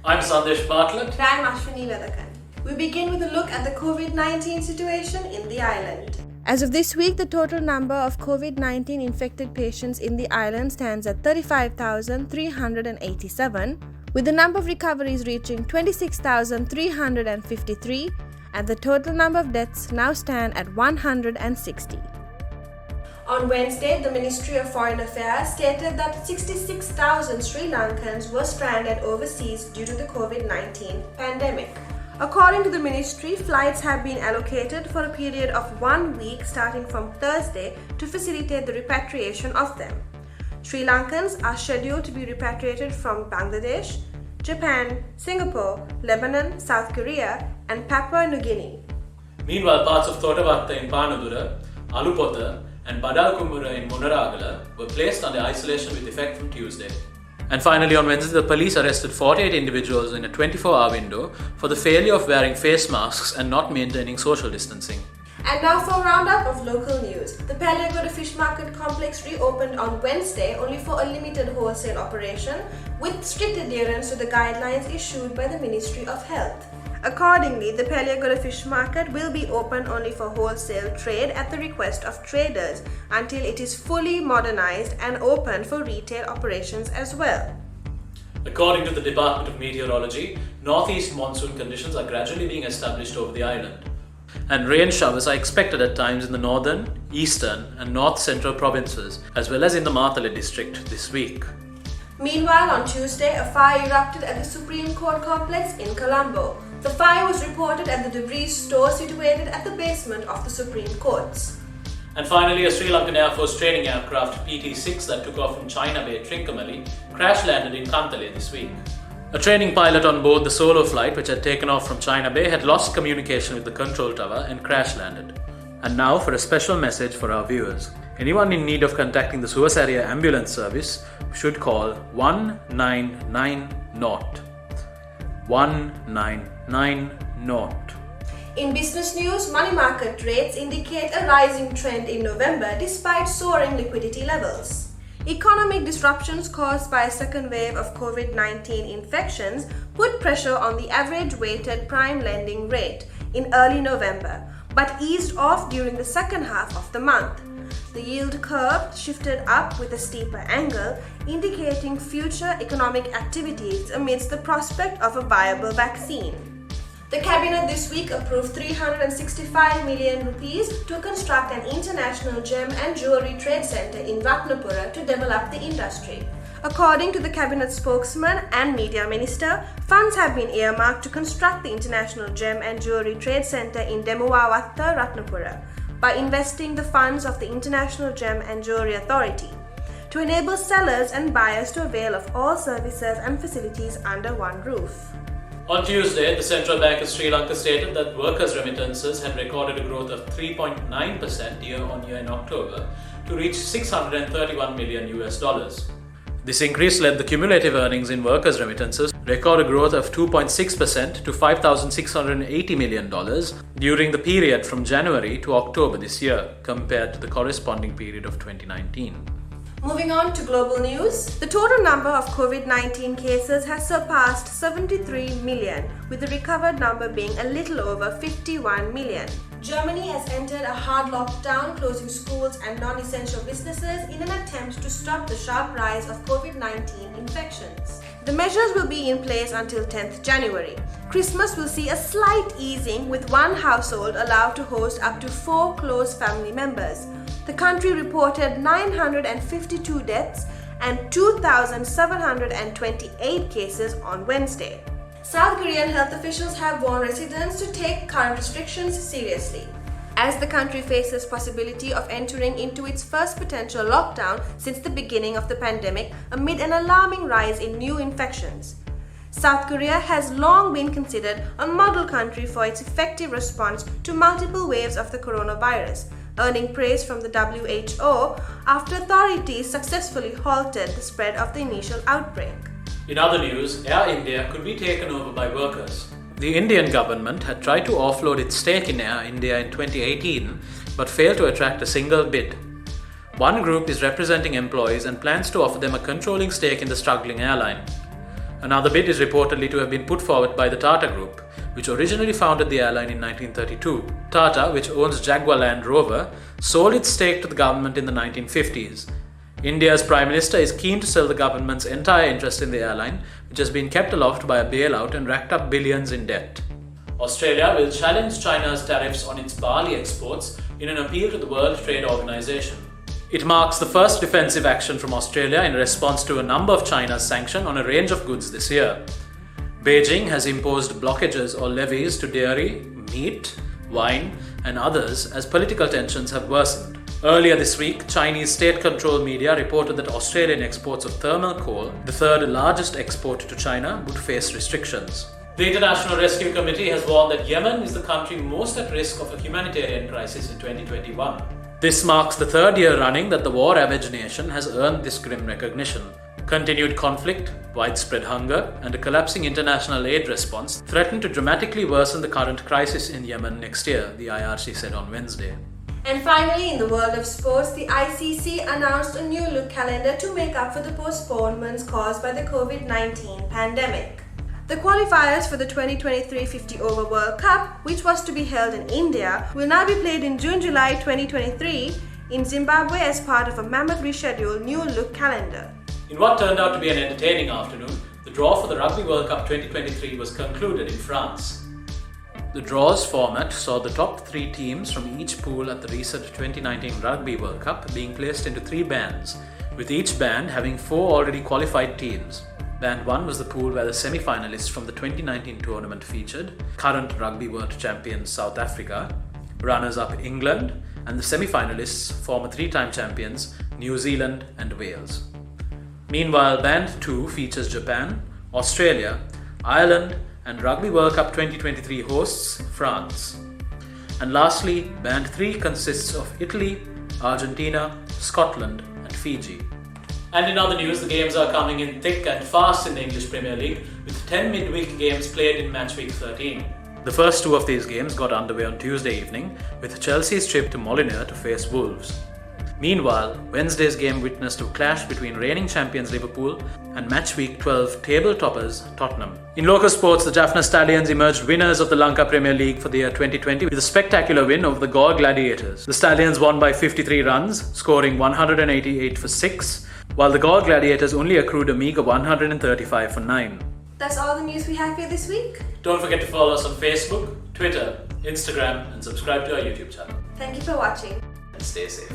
I'm Sandesh Bartlett. And I'm Ashwini Vethakan. We begin with a look at the COVID-19 situation in the island. As of this week, the total number of COVID-19 infected patients in the island stands at 35,387, with the number of recoveries reaching 26,353, and the total number of deaths now stand at 160. On Wednesday, the Ministry of Foreign Affairs stated that 66,000 Sri Lankans were stranded overseas due to the COVID-19 pandemic. According to the ministry, flights have been allocated for a period of 1 week starting from Thursday to facilitate the repatriation of them. Sri Lankans are scheduled to be repatriated from Bangladesh, Japan, Singapore, Lebanon, South Korea, and Papua New Guinea. Meanwhile, parts of Thotavatta in Panadura, Alupota, and Badalkumbura in Munaragala were placed under isolation with effect from Tuesday. And finally, on Wednesday, the police arrested 48 individuals in a 24-hour window for the failure of wearing face masks and not maintaining social distancing. And now for a roundup of local news. The Paliagoda Fish Market Complex reopened on Wednesday only for a limited wholesale operation with strict adherence to the guidelines issued by the Ministry of Health. Accordingly, the Paliagoda Fish Market will be open only for wholesale trade at the request of traders until it is fully modernized and open for retail operations as well. According to the Department of Meteorology, northeast monsoon conditions are gradually being established over the island, and rain showers are expected at times in the northern, eastern, and north central provinces, as well as in the Matale district this week. Meanwhile, on Tuesday, a fire erupted at the Supreme Court complex in Colombo. The fire was reported at the debris store situated at the basement of the Supreme Courts. And finally, a Sri Lankan Air Force training aircraft PT-6 that took off from China Bay Trincomalee crash-landed in Kantale this week. A training pilot on board the solo flight, which had taken off from China Bay, had lost communication with the control tower and crash-landed. And now for a special message for our viewers. Anyone in need of contacting the Suvasaria ambulance service should call 1990. 1990. In business news, money market rates indicate a rising trend in November despite soaring liquidity levels. Economic disruptions caused by a second wave of COVID-19 infections put pressure on the average weighted prime lending rate in early November, but eased off during the second half of the month. The yield curve shifted up with a steeper angle, indicating future economic activities amidst the prospect of a viable vaccine. The cabinet this week approved 365 million rupees to construct an international gem and jewellery trade centre in Ratnapura to develop the industry. According to the cabinet spokesman and media minister, funds have been earmarked to construct the international gem and jewellery trade centre in Demuwavatta, Ratnapura, by investing the funds of the International Gem and Jewellery Authority to enable sellers and buyers to avail of all services and facilities under one roof. On Tuesday, the Central Bank of Sri Lanka stated that workers' remittances had recorded a growth of 3.9% year-on-year in October to reach $631 million. This increase led the cumulative earnings in workers' remittances record a growth of 2.6% to $5,680 million during the period from January to October this year compared to the corresponding period of 2019. Moving on to global news, the total number of COVID-19 cases has surpassed 73 million, with the recovered number being a little over 51 million. Germany has entered a hard lockdown, closing schools and non-essential businesses in an attempt to stop the sharp rise of COVID-19 infections. The measures will be in place until 10th January. Christmas will see a slight easing, with one household allowed to host up to 4 close family members. The country reported 952 deaths and 2,728 cases on Wednesday. South Korean health officials have warned residents to take current restrictions seriously, as the country faces possibility of entering into its first potential lockdown since the beginning of the pandemic amid an alarming rise in new infections. South Korea has long been considered a model country for its effective response to multiple waves of the coronavirus, earning praise from the WHO after authorities successfully halted the spread of the initial outbreak. In other news, Air India could be taken over by workers. The Indian government had tried to offload its stake in Air India in 2018 but failed to attract a single bid. One group is representing employees and plans to offer them a controlling stake in the struggling airline. Another bid is reportedly to have been put forward by the Tata Group, which originally founded the airline in 1932. Tata, which owns Jaguar Land Rover, sold its stake to the government in the 1950s. India's Prime Minister is keen to sell the government's entire interest in the airline, which has been kept aloft by a bailout and racked up billions in debt. Australia will challenge China's tariffs on its barley exports in an appeal to the World Trade Organization. It marks the first defensive action from Australia in response to a number of China's sanctions on a range of goods this year. Beijing has imposed blockages or levies to dairy, meat, wine, and others as political tensions have worsened. Earlier this week, Chinese state-controlled media reported that Australian exports of thermal coal, the third largest export to China, would face restrictions. The International Rescue Committee has warned that Yemen is the country most at risk of a humanitarian crisis in 2021. This marks the third year running that the war-ravaged nation has earned this grim recognition. Continued conflict, widespread hunger, and a collapsing international aid response threaten to dramatically worsen the current crisis in Yemen next year, the IRC said on Wednesday. And finally, in the world of sports, the ICC announced a new look calendar to make up for the postponements caused by the COVID-19 pandemic. The qualifiers for the 2023 50 Over World Cup, which was to be held in India, will now be played in June-July 2023 in Zimbabwe as part of a mammoth rescheduled new look calendar. In what turned out to be an entertaining afternoon, the draw for the Rugby World Cup 2023 was concluded in France. The draw's format saw the top 3 teams from each pool at the recent 2019 Rugby World Cup being placed into 3 bands, with each band having 4 already qualified teams. Band 1 was the pool where the semi-finalists from the 2019 tournament featured current Rugby World Champions South Africa, runners-up England, and the semi-finalists, former 3-time champions New Zealand and Wales. Meanwhile, Band 2 features Japan, Australia, Ireland, and Rugby World Cup 2023 hosts France. And lastly, Band 3 consists of Italy, Argentina, Scotland, and Fiji. And in other news, the games are coming in thick and fast in the English Premier League, with 10 midweek games played in match week 13. The first 2 of these games got underway on Tuesday evening, with Chelsea's trip to Molineux to face Wolves. Meanwhile, Wednesday's game witnessed a clash between reigning champions Liverpool and match week 12 table toppers Tottenham. In local sports, the Jaffna Stallions emerged winners of the Lanka Premier League for the year 2020 with a spectacular win over the Gaur Gladiators. The Stallions won by 53 runs, scoring 188 for 6, while the Gaur Gladiators only accrued a meager 135 for 9. That's all the news we have here this week. Don't forget to follow us on Facebook, Twitter, Instagram, and subscribe to our YouTube channel. Thank you for watching. And stay safe.